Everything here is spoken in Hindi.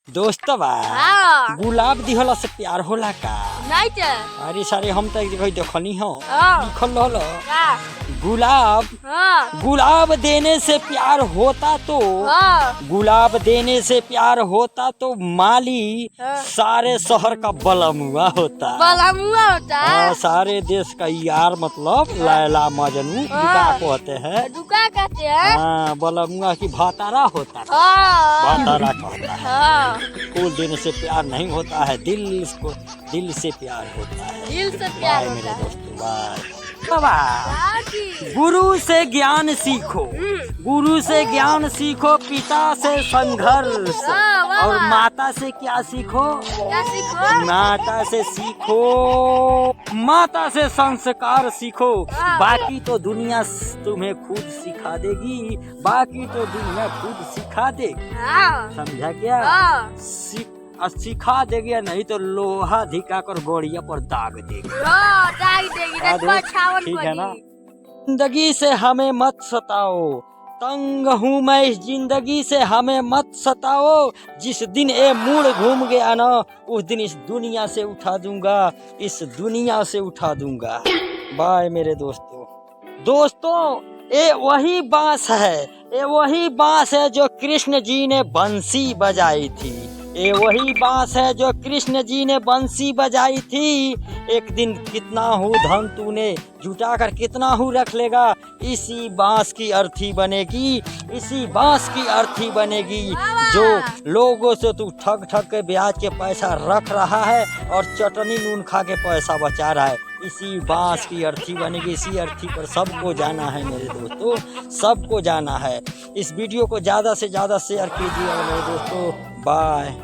दोस्तवा हाँ। गुलाब दिहला से प्यार होला का? नहीं थे। अरे सारे हम तो एक जगह देखनी हो हाँ। लिखल रहल हाँ। गुलाब हाँ। गुलाब देने से प्यार होता तो हाँ। गुलाब देने से प्यार होता तो माली हाँ। सारे शहर का बलमुआ होता। बलमुआ होता हाँ, सारे देश का यार मतलब लैला मजनू दुका कहते हैं। दुका कहते हैं। हाँ, बलमुआ की भातारा होता था। हाँ। भातारा कहता है। हाँ। फूल देने से प्यार नहीं होता है, दिल से प्यार होता है। दिल से प्यार बाय मेरे होता है। दोस्तों, बाय। बाबा दादी। गुरु से ज्ञान सीखो, गुरु से ज्ञान सीखो, पिता से संघर्ष हाँ, वाह, और वाह। माता से क्या सीखो? क्या सीखो? माता से सीखो, माता से संस्कार सीखो। हाँ। बाकी तो दुनिया तुम्हें खुद सिखा देगी, बाकी तो दुनिया खुद सिखा देगी। हाँ। समझा क्या? हाँ। सिखा देगी, नहीं तो लोहा धिका कर गोड़िया पर दाग देगी। हाँ, दाग देगी हाँ, तो छावन ठीक है ना? पड़ी। जिंदगी से हमें मत सताओ, तंग हूँ मैं इस जिंदगी से, हमें मत सताओ। जिस दिन ये मुड़ घूम गया ना, उस दिन इस दुनिया से उठा दूंगा, इस दुनिया से उठा दूंगा। बाय मेरे दोस्तों। दोस्तों, ये वही बांस है, ये वही बांस है जो कृष्ण जी ने बंसी बजाई थी। ये वही बांस है जो कृष्ण जी ने बंसी बजाई थी। एक दिन कितना हूँ धन तूने जुटा कर कितना हूँ रख लेगा, इसी बांस की अर्थी बनेगी, इसी बांस की अर्थी बनेगी। जो लोगों से तू ठग ठग के ब्याज के पैसा रख रहा है और चटनी नून खा के पैसा बचा रहा है, इसी बांस की अर्थी बनेगी। इसी अर्थी पर सबको जाना है मेरे दोस्तों, सबको जाना है। इस वीडियो को ज़्यादा से ज़्यादा शेयर कीजिए मेरे दोस्तों। बाय।